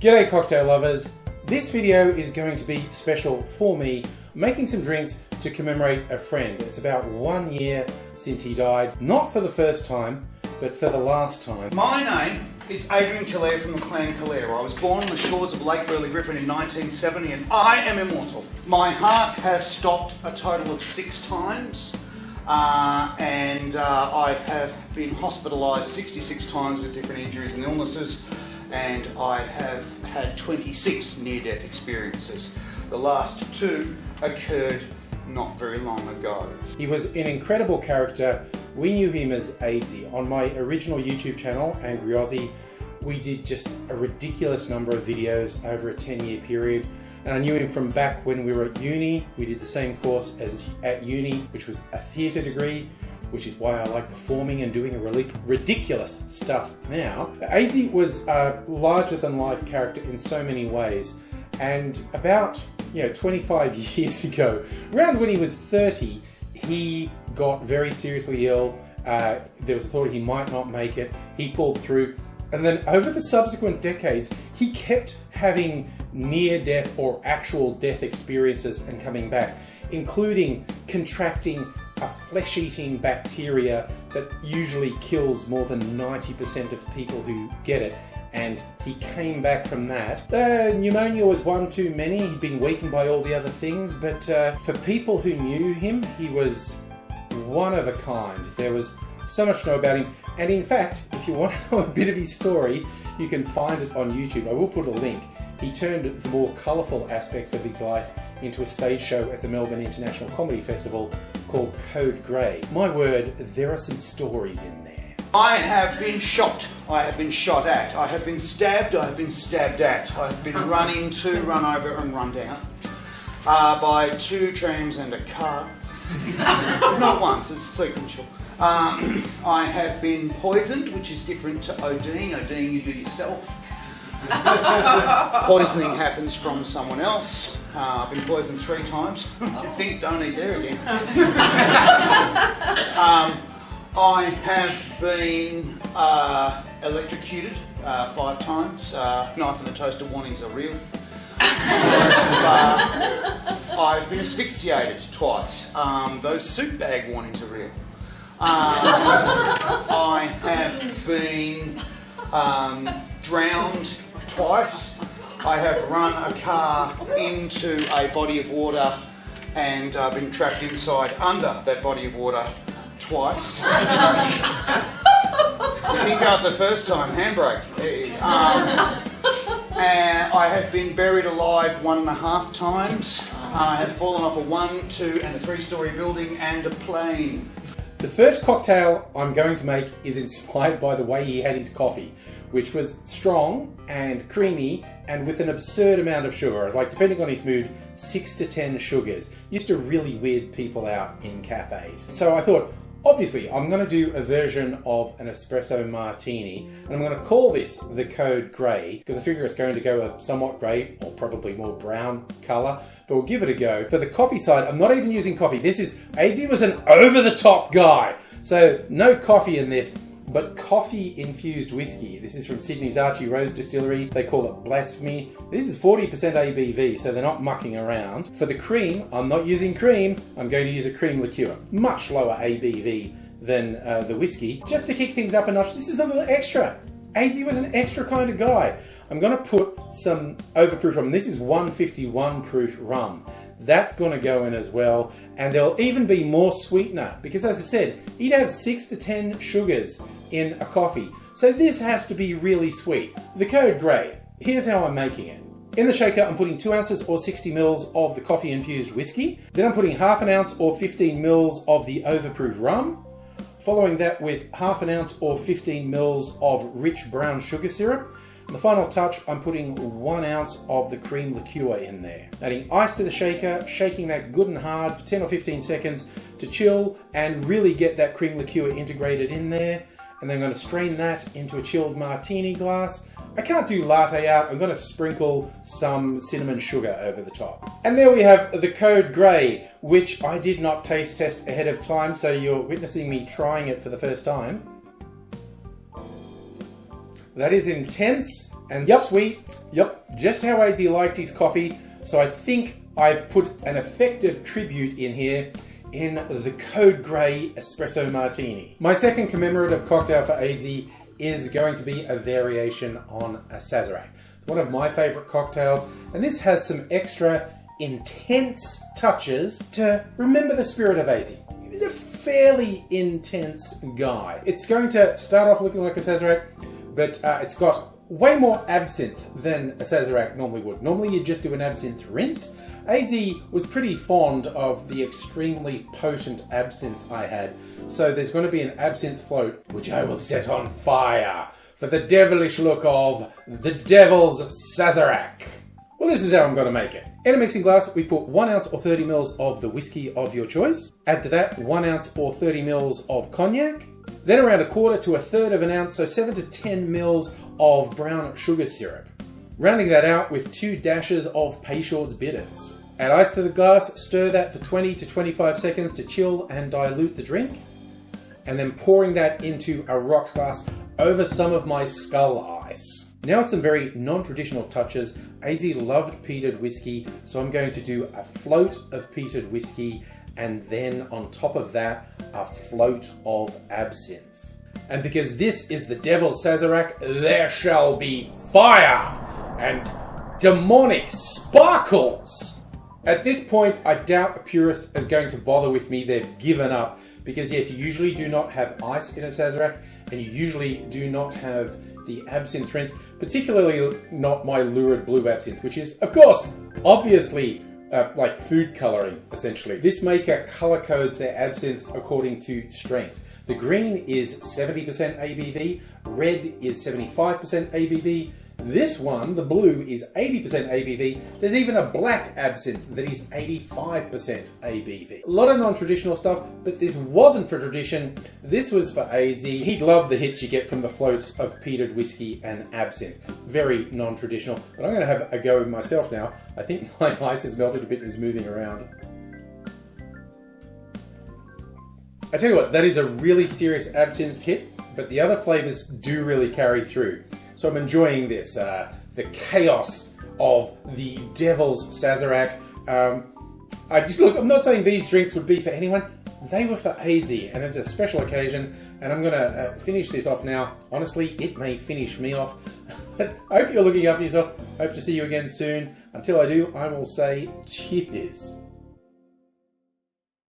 G'day cocktail lovers. This video is going to be special for me, making some drinks to commemorate a friend. It's about 1 year since he died, not for the first time, but for the last time. My name is Adrian Calare from the clan Calare. I was born on the shores of Lake Burley Griffin in 1970 and I am immortal. My heart has stopped a total of 6 times and I have been hospitalised 66 times with different injuries and illnesses, and I have had 26 near-death experiences. The last 2 occurred not very long ago. He was an incredible character. We knew him as AIDzee. On my original YouTube channel, Angry Aussie, we did just a ridiculous number of videos over a 10-year period. And I knew him from back when we were at uni. We did the same course as at uni, which was a theatre degree, which is why I like performing and doing ridiculous stuff now. AIDzee was a larger-than-life character in so many ways. And about 25 years ago, around when he was 30, he got very seriously ill. There was a thought he might not make it. He pulled through. And then over the subsequent decades, he kept having near-death or actual death experiences and coming back, including contracting a flesh-eating bacteria that usually kills more than 90% of people who get it. And he came back from that. Pneumonia was one too many. He'd been weakened by all the other things, but for people who knew him, he was one of a kind. There was so much to know about him. And in fact, if you want to know a bit of his story, you can find it on YouTube. I will put a link. He turned the more colourful aspects of his life into a stage show at the Melbourne International Comedy Festival called Code Grey. My word, there are some stories in there. I have been shot. I have been shot at. I have been stabbed. I have been stabbed at. I have been run into, run over and run down by 2 trams and a car. Not once, it's sequential. I have been poisoned, which is different to ODing. ODing you do yourself. Poisoning happens from someone else. I've been poisoned 3 times. Don't eat there again. I have been electrocuted 5 times. Knife in the toaster warnings are real. I've been asphyxiated twice. Those soup bag warnings are real. I have been drowned twice. I have run a car into a body of water and been trapped inside under that body of water twice. You think of the first time, handbrake. And I have been buried alive 1.5 times. I have fallen off a 1, 2 and a 3-story building and a plane. The first cocktail I'm going to make is inspired by the way he had his coffee, which was strong and creamy and with an absurd amount of sugar. Like, depending on his mood, 6 to 10 sugars. Used to really weird people out in cafes. So I thought, obviously, I'm going to do a version of an espresso martini, and I'm going to call this the Code Grey, because I figure it's going to go a somewhat grey, or probably more brown colour, but we'll give it a go. For the coffee side, I'm not even using coffee. AIDzee was an over-the-top guy, so no coffee in this, but coffee-infused whisky. This is from Sydney's Archie Rose Distillery. They call it Blasphemy. This is 40% ABV, so they're not mucking around. For the cream, I'm not using cream. I'm going to use a cream liqueur. Much lower ABV than the whisky. Just to kick things up a notch, this is a little extra. AIDzee was an extra kind of guy. I'm going to put some overproof rum. This is 151 proof rum. That's going to go in as well, and there'll even be more sweetener because, as I said, he'd have 6 to 10 sugars in a coffee, so this has to be really sweet. The Code Grey, here's how I'm making it. In the shaker, I'm putting 2 ounces or 60 mils of the coffee infused whiskey, then I'm putting ½ an ounce or 15 mils of the overproof rum, following that with ½ an ounce or 15 mils of rich brown sugar syrup. And the final touch, I'm putting 1 ounce of the cream liqueur in there. Adding ice to the shaker, shaking that good and hard for 10 or 15 seconds to chill and really get that cream liqueur integrated in there. And then I'm going to strain that into a chilled martini glass. I can't do latte art. I'm going to sprinkle some cinnamon sugar over the top. And there we have the Code Grey, which I did not taste test ahead of time, so you're witnessing me trying it for the first time. That is intense and Yep. sweet. Yep, just how AIDzee liked his coffee. So I think I've put an effective tribute in here in the Code Grey Espresso Martini. My second commemorative cocktail for AIDzee is going to be a variation on a Sazerac. It's one of my favourite cocktails, and this has some extra intense touches to remember the spirit of AIDzee. He was a fairly intense guy. It's going to start off looking like a Sazerac, but it's got way more absinthe than a Sazerac normally would. Normally you just do an absinthe rinse. AIDzee was pretty fond of the extremely potent absinthe I had, so there's going to be an absinthe float, which I will set on fire for the devilish look of the Devil's Sazerac. Well, this is how I'm going to make it. In a mixing glass, we put 1 ounce or 30 mils of the whiskey of your choice. Add to that 1 ounce or 30 mils of cognac. Then around 1/4 to 1/3 of an ounce, so 7 to 10 mils of brown sugar syrup. Rounding that out with 2 dashes of Peychaud's bitters. Add ice to the glass, stir that for 20 to 25 seconds to chill and dilute the drink. And then pouring that into a rocks glass over some of my skull ice. Now it's some very non-traditional touches. AIDzee loved peated whiskey, so I'm going to do a float of peated whiskey and then on top of that, a float of absinthe. And because this is the Devil's Sazerac, there shall be fire and demonic sparkles. At this point, I doubt a purist is going to bother with me. They've given up. Because yes, you usually do not have ice in a Sazerac, and you usually do not have the absinthe rinse, particularly not my lurid blue absinthe, which is, of course, obviously like food colouring, essentially. This maker colour codes their absinthes according to strength. The green is 70% ABV, red is 75% ABV, this one, the blue, is 80% ABV. There's even a black absinthe that is 85% ABV. A lot of non-traditional stuff, but this wasn't for tradition. This was for AIDzee. He'd love the hits you get from the floats of peated whiskey and absinthe. Very non-traditional, but I'm going to have a go myself now. I think my ice has melted a bit and is moving around. I tell you what, that is a really serious absinthe hit, but the other flavours do really carry through. So I'm enjoying this, the chaos of the Devil's Sazerac. Look, I'm not saying these drinks would be for anyone. They were for AIDzee, and it's a special occasion, and I'm going to finish this off now. Honestly, it may finish me off. But I hope you're looking after yourself. Hope to see you again soon. Until I do, I will say cheers.